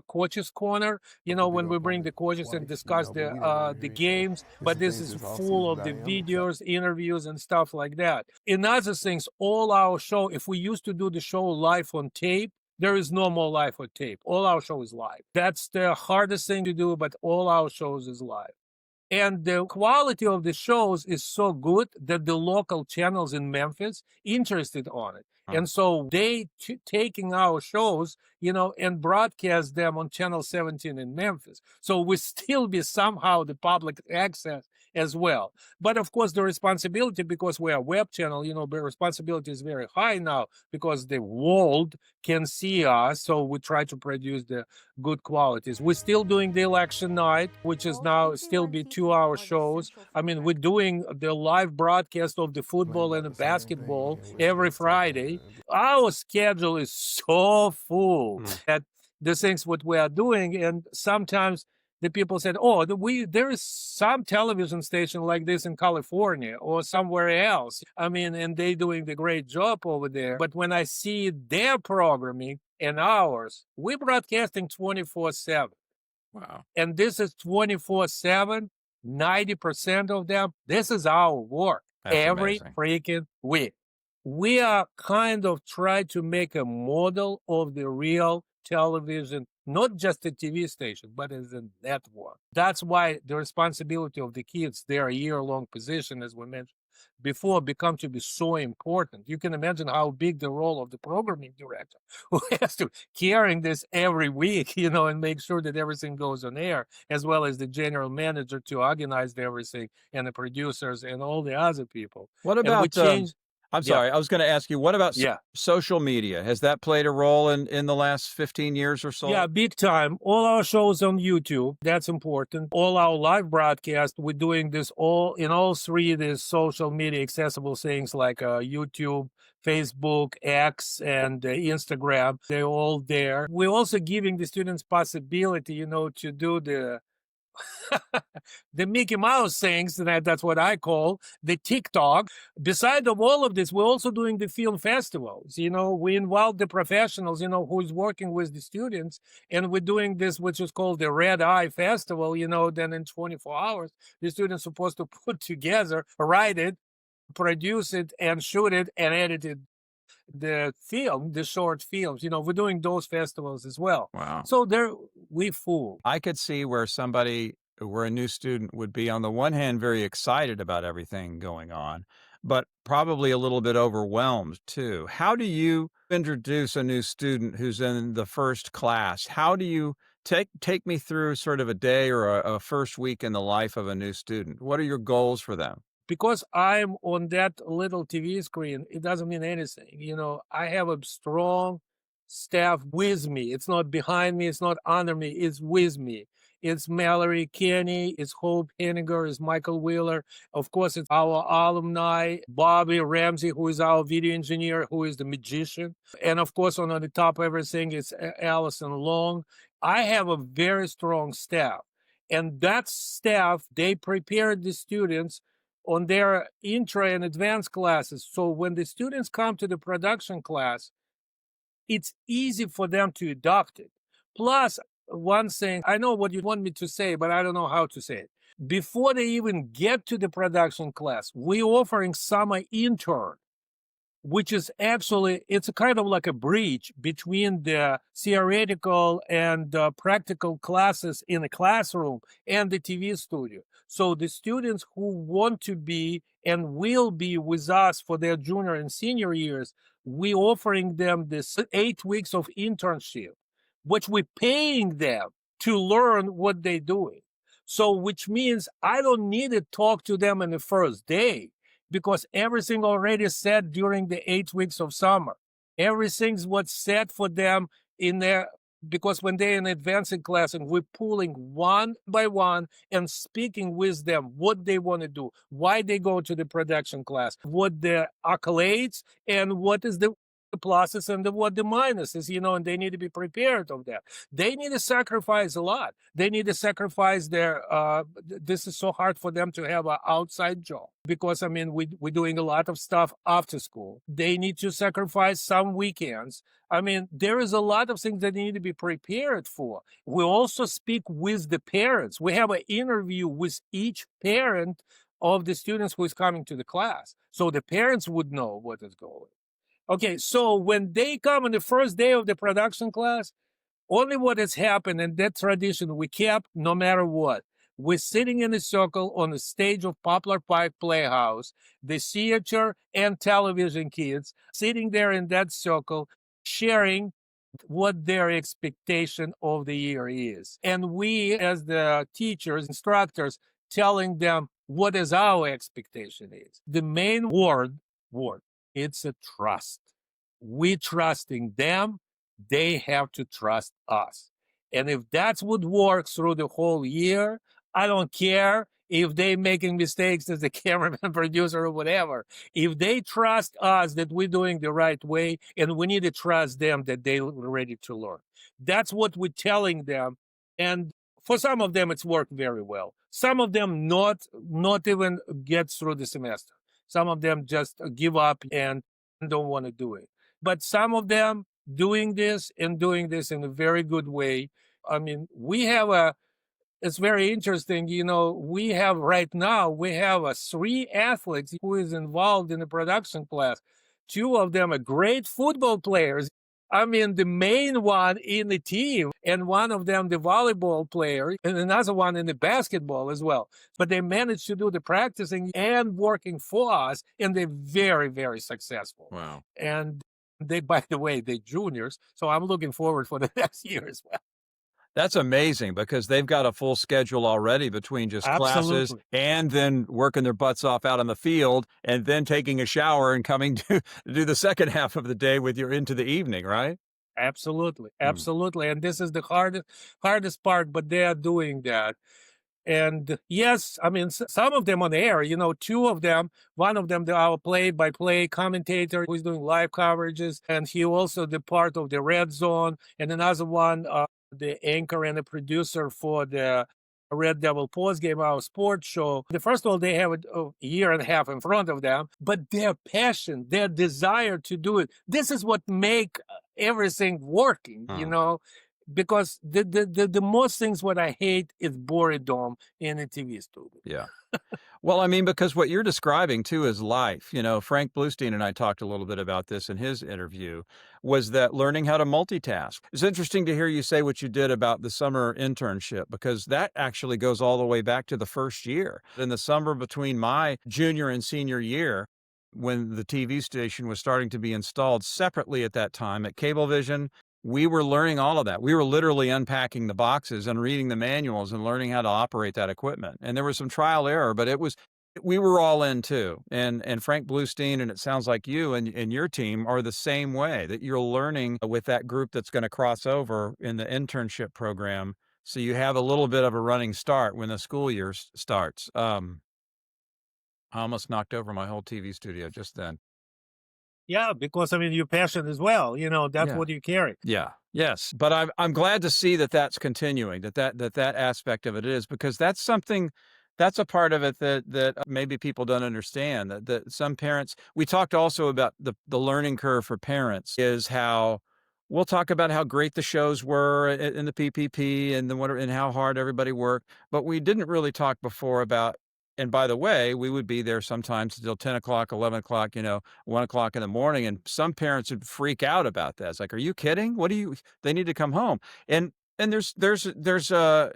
coaches corner, when we bring the coaches and discuss the games, but this is full of the videos, interviews and stuff like that. In other things, all our show, if we used to do the show live on tape, there is no more live on tape. All our show is live. That's the hardest thing to do, but all our shows is live. And the quality of the shows is so good that the local channels in Memphis interested on it. And so they taking our shows, and broadcast them on Channel 17 in Memphis. So we still be somehow the public access as well. But of course, the responsibility, because we are a web channel, the responsibility is very high now because the world can see us. So we try to produce the good qualities. We're still doing the election night, which is now still be 2-hour shows. I mean, we're doing the live broadcast of the football and the basketball every Friday. Our schedule is so full that the things what we are doing, and sometimes the people said, there is some television station like this in California or somewhere else. I mean, and they doing the great job over there. But when I see their programming and ours, we're broadcasting 24/7. Wow. And this is 24/7, 90% of them. This is our work. That's every amazing. freaking week. We are kind of trying to make a model of the real television, not just a TV station, but as a network. That's why the responsibility of the kids, their year-long position, as we mentioned before, become to be so important. You can imagine how big the role of the programming director, who has to carrying this every week, and make sure that everything goes on air, as well as the general manager to organize everything, and the producers and all the other people. What And we about changed. I'm sorry, I was going to ask you, what about Yeah. social media? Has that played a role in the last 15 years or so? Yeah, big time. All our shows on YouTube. That's important. All our live broadcasts, we're doing this in all three of these social media accessible things like YouTube, Facebook, X, and Instagram. They're all there. We're also giving the students possibility, to do the the Mickey Mouse things, that's what I call the TikTok. Beside of all of this, we're also doing the film festivals. We involve the professionals, who's working with the students, and we're doing this, which is called the Red Eye Festival. Then in 24 hours, the students are supposed to put together, write it, produce it, and shoot it, and edit it. The short films, we're doing those festivals as well. Wow. So we fool. I could see where a new student would be, on the one hand, very excited about everything going on, but probably a little bit overwhelmed too. How do you introduce a new student who's in the first class? How do you take me through sort of a day or a first week in the life of a new student? What are your goals for them? Because I'm on that little TV screen, it doesn't mean anything. I have a strong staff with me. It's not behind me. It's not under me. It's with me. it's Mallory Kenny, it's Hope Henniger, it's Michael Wheeler. Of course, it's our alumni, Bobby Ramsey, who is our video engineer, who is the magician. And of course, on the top of everything, it's Allison Long. I have a very strong staff. And that staff, they prepared the students on their intro and advanced classes. So when the students come to the production class, it's easy for them to adopt it. Plus, one thing, I know what you want me to say, but I don't know how to say it. Before they even get to the production class, we're offering summer intern, which is actually, it's a kind of like a bridge between the theoretical and practical classes in the classroom and the TV studio. So the students who want to be and will be with us for their junior and senior years, we're offering them this 8 weeks of internship, which we're paying them to learn what they're doing. So which means I don't need to talk to them in the first day, because everything already said during the 8 weeks of summer. Everything's what's said for them in there, because when they're in advancing class and we're pulling one by one and speaking with them what they want to do, why they go to the production class, what the accolades and what is the pluses and what the minuses, and they need to be prepared of that. They need to sacrifice a lot. They need to sacrifice their, this is so hard for them to have an outside job because, we're doing a lot of stuff after school. They need to sacrifice some weekends. There is a lot of things that they need to be prepared for. We also speak with the parents. We have an interview with each parent of the students who is coming to the class. So the parents would know what is going on. Okay, so when they come on the first day of the production class, only what has happened, and that tradition we kept no matter what. We're sitting in a circle on the stage of Poplar Pike Playhouse, the theater and television kids sitting there in that circle, sharing what their expectation of the year is. And we, as the teachers, instructors, telling them what is our expectation is. The main word, it's a trust. We trusting them, they have to trust us. And if that's what works through the whole year, I don't care if they making mistakes as a cameraman, producer, or whatever. If they trust us that we're doing the right way, and we need to trust them that they're ready to learn. That's what we're telling them. And for some of them, it's worked very well. Some of them not even get through the semester. Some of them just give up and don't want to do it. But some of them doing this in a very good way. It's very interesting, we have right now, 3 athletes who is involved in the production class. 2 of them are great football players. The main one in the team, and one of them the volleyball player, and another one in the basketball as well. But they managed to do the practicing and working for us, and they're very, very successful. Wow. And they, by the way, they're juniors, so I'm looking forward for the next year as well. That's amazing because they've got a full schedule already between just classes and then working their butts off out on the field and then taking a shower and coming to do the second half of the day with you into the evening, right? Absolutely. And this is the hardest part, but they are doing that. And yes, some of them on the air, 2 of them, one of them, our play-by-play commentator who's doing live coverages, and he also the part of the Red Zone, and another one, the anchor and the producer for the Red Devil postgame, our sports show. First of all, they have a year and a half in front of them, but their passion, their desire to do it, this is what make everything working, because the most things what I hate is boredom in a TV studio. Yeah. Well, because what you're describing too is life. Frank Bluestein and I talked a little bit about this in his interview, was that learning how to multitask. It's interesting to hear you say what you did about the summer internship, because that actually goes all the way back to the first year. In the summer between my junior and senior year, when the TV station was starting to be installed separately at that time at Cablevision, we were learning all of that. We were literally unpacking the boxes and reading the manuals and learning how to operate that equipment. And there was some trial error, but we were all in too. And Frank Bluestein, and it sounds like you and your team are the same way, that you're learning with that group that's going to cross over in the internship program So you have a little bit of a running start when the school year starts. I almost knocked over my whole TV studio just then. Yeah, because I mean, you're passionate as well. That's Yeah. what you carry. Yeah. Yes. But I'm glad to see that that's continuing, that aspect of it is, because that's something, that's a part of it that maybe people don't understand, that some parents, we talked also about the learning curve for parents is how we'll talk about how great the shows were in the PPP and and how hard everybody worked. But we didn't really talk before about, and by the way, we would be there sometimes until 10 o'clock, 11 o'clock, 1 o'clock in the morning. And some parents would freak out about that. It's like, are you kidding? They need to come home. And there's a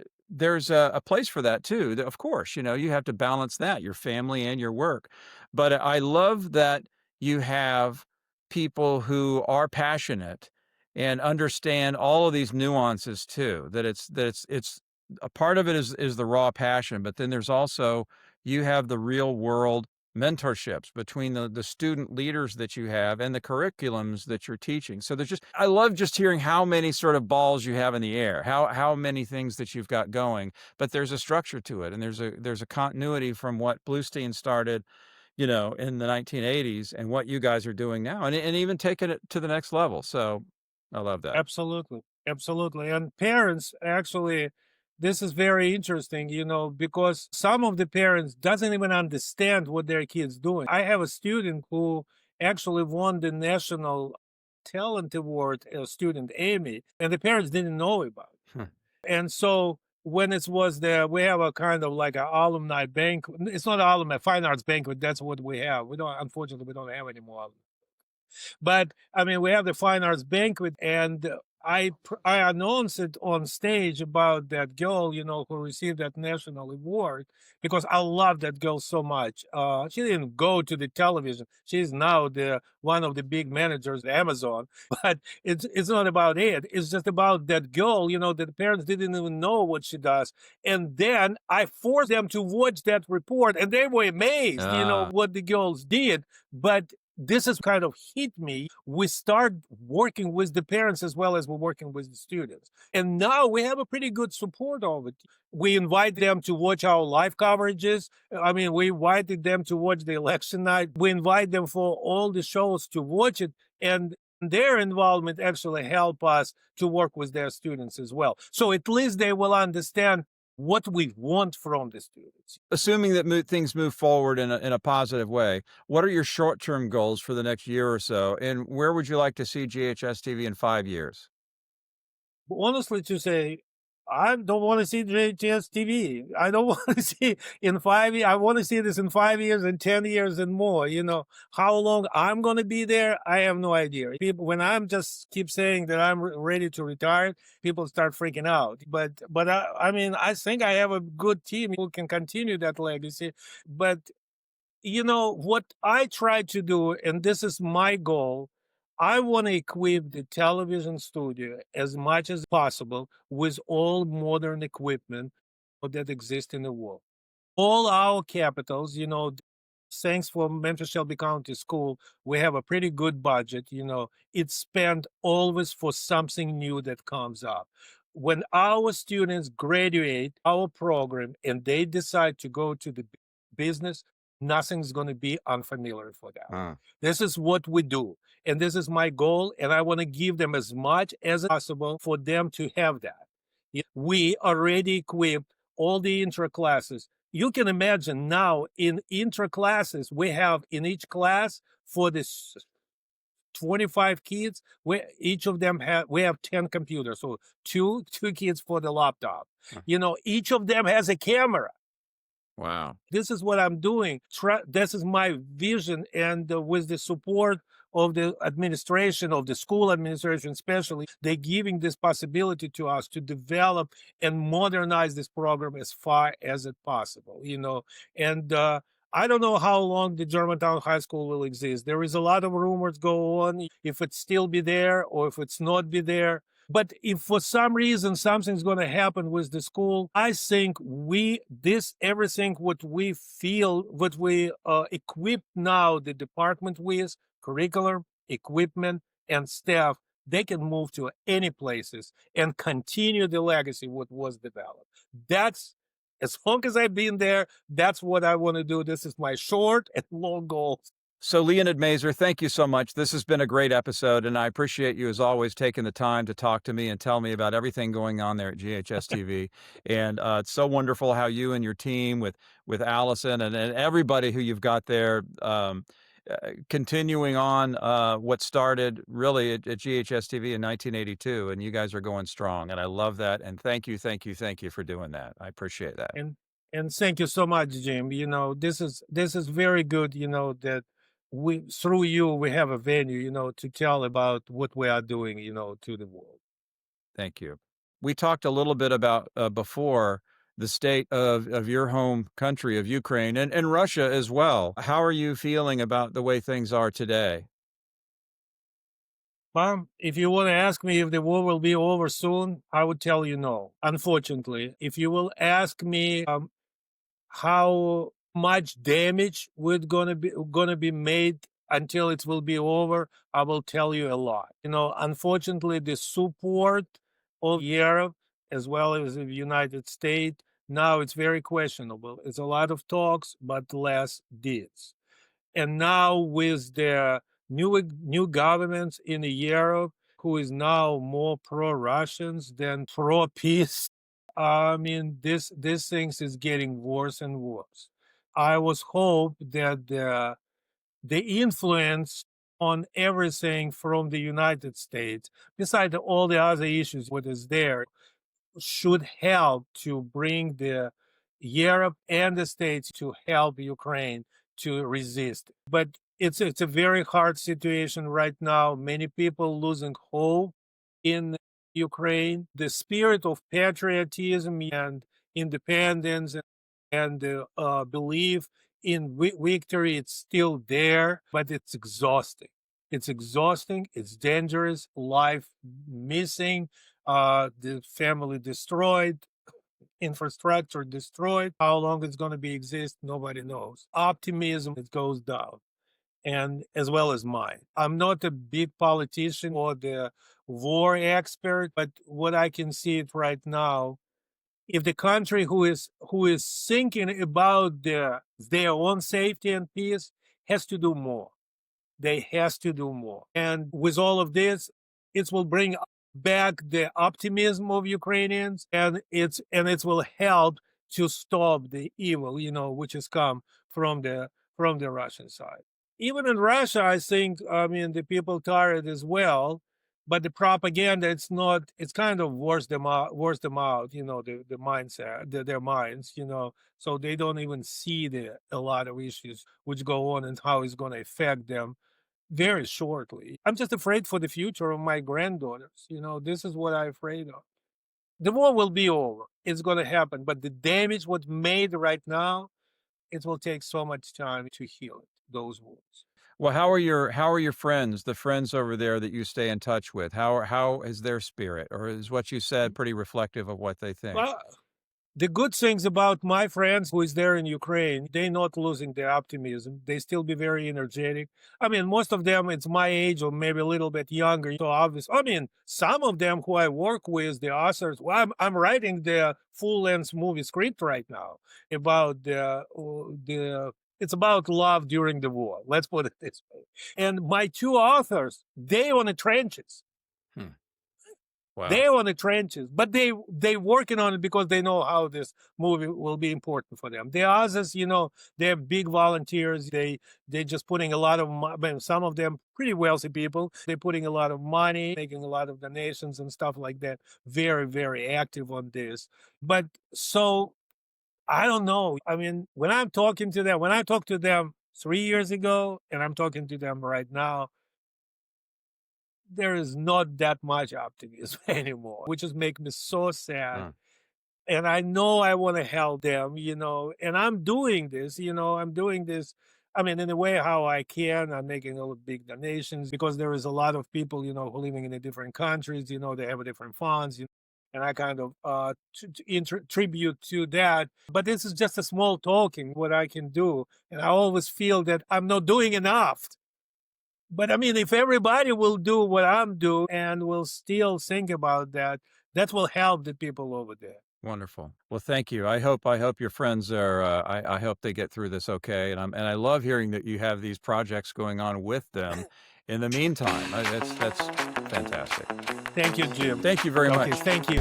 place for that too. Of course, you have to balance that, your family and your work. But I love that you have people who are passionate and understand all of these nuances too, that it's a part of it is the raw passion, but then there's also, you have the real world mentorships between the student leaders that you have and the curriculums that you're teaching. So I love just hearing how many sort of balls you have in the air, how many things that you've got going, but there's a structure to it. And there's a continuity from what Bluestein started, in the 1980s and what you guys are doing now, and even taking it to the next level. So I love that. Absolutely. Absolutely. And parents actually, this is very interesting, because some of the parents doesn't even understand what their kids doing. I have a student who actually won the National Talent Award, student Amy, and the parents didn't know about it. And so when it was there, we have a kind of like an alumni banquet. It's not an alumni, fine arts banquet. That's what we have. Unfortunately, we don't have any more. But I mean, we have the fine arts banquet, and I announced it on stage about that girl, who received that national award, because I love that girl so much. She didn't go to the television. She's now one of the big managers at Amazon. But it's not about it. It's just about that girl, that the parents didn't even know what she does. And then I forced them to watch that report, and they were amazed, what the girls did. But this has kind of hit me. We start working with the parents as well as we're working with the students. And now we have a pretty good support of it. We invite them to watch our live coverages. I mean, we invited them to watch the election night. We invite them for all the shows to watch it. And their involvement actually help us to work with their students as well. So at least they will understand what we want from the students. Assuming that things move forward in a positive way, what are your short-term goals for the next year or so? And where would you like to see GHS TV in 5 years? Honestly, to say, I don't want to see GHS TV. I don't want to see in 5 years. I want to see this in 5 years and 10 years and more. How long I'm going to be there, I have no idea. People, when I'm just keep saying that I'm ready to retire, people start freaking out. But I mean, I think I have a good team who can continue that legacy. But what I try to do, and this is my goal, I want to equip the television studio as much as possible with all modern equipment that exists in the world. All our capitals, thanks for Memphis Shelby County School, we have a pretty good budget. It's spent always for something new that comes up. When our students graduate our program and they decide to go to the business, nothing's going to be unfamiliar for them. This is what we do. And this is my goal. And I want to give them as much as possible for them to have that. We already equipped all the intra classes. You can imagine now in intra classes, we have in each class for this 25 kids, each of them we have 10 computers. So two kids for the laptop. Each of them has a camera. Wow. This is what I'm doing. This is my vision. And with the support of the administration, of the school administration especially, they're giving this possibility to us to develop and modernize this program as far as it possible, And I don't know how long the Germantown High School will exist. There is a lot of rumors go on, if it still be there or if it's not be there. But if for some reason something's going to happen with the school, I think everything what we feel, what we equip now the department with, curriculum, equipment, and staff, they can move to any places and continue the legacy what was developed. That's, as long as I've been there, that's what I want to do. This is my short and long goals. So, Leonid Mazor, thank you so much. This has been a great episode, and I appreciate you, as always, taking the time to talk to me and tell me about everything going on there at GHS TV. And it's so wonderful how you and your team with Allison and everybody who you've got there continuing on what started really at GHS TV in 1982, and you guys are going strong, and I love that. And thank you for doing that. I appreciate that. And thank you so much, Jim. This is very good, that we, through you, we have a venue, to tell about what we are doing, to the world. Thank you. We talked a little bit about before the state of your home country of Ukraine and Russia as well. How are you feeling about the way things are today? Well, if you want to ask me if the war will be over soon, I would tell you no, unfortunately. If you will ask me how much damage we're gonna be made until it will be over, I will tell you a lot. Unfortunately, the support of Europe as well as the United States now it's very questionable. It's a lot of talks, but less deeds. And now with the new governments in Europe, who is now more pro-Russians than pro-peace, I mean, this things is getting worse and worse. I was hope that the influence on everything from the United States, besides all the other issues what is there, should help to bring the Europe and the States to help Ukraine to resist. But it's a very hard situation right now. Many people losing hope in Ukraine. The spirit of patriotism and independence and belief in victory, it's still there, but it's exhausting. It's exhausting. It's dangerous. Life missing. The family destroyed. Infrastructure destroyed. How long it's going to be exist, nobody knows. Optimism, it goes down, and as well as mine. I'm not a big politician or the war expert, but what I can see it right now, if the country who is thinking about their own safety and peace has to do more. They has to do more. And with all of this, it will bring back the optimism of Ukrainians, and it will help to stop the evil, which has come from the Russian side. Even in Russia, I think, the people tired as well, but the propaganda, it's kind of worse them out, the mindset, their minds, so they don't even see a lot of issues which go on and how it's going to affect them very shortly. I'm just afraid for the future of my granddaughters. This is what I'm afraid of. The war will be over. It's going to happen. But the damage what's made right now, it will take so much time to heal those wounds. Well, how are your friends, the friends over there that you stay in touch with? How is their spirit? Or is what you said pretty reflective of what they think? Well, the good things about my friends who is there in Ukraine, they're not losing their optimism. They still be very energetic. Most of them, it's my age or maybe a little bit younger. So obvious. Some of them who I work with, the authors, well, I'm writing the full-length movie script right now about it's about love during the war. Let's put it this way. And my two authors, they on the trenches. Wow. They're on the trenches, but they working on it because they know how this movie will be important for them. The others, they're big volunteers. They're just putting a lot of money. Some of them pretty wealthy people. They're putting a lot of money, making a lot of donations and stuff like that. Very, very active on this. But so I don't know. When I'm talking to them, when I talked to them 3 years ago, and I'm talking to them right now, there is not that much optimism anymore, which just makes me so sad. And I know I want to help them, and I'm doing this, in a way how I can. I'm making all the big donations because there is a lot of people, who are living in the different countries, they have different funds, and I kind of tribute to that. But this is just a small talking, what I can do. And I always feel that I'm not doing enough. But I mean, if everybody will do what I'm doing and will still think about that, that will help the people over there. Wonderful. Well, thank you. I hope your friends are. I hope they get through this okay. And I love hearing that you have these projects going on with them. In the meantime, that's fantastic. Thank you, Jim. Thank you very Okay, much. thank you.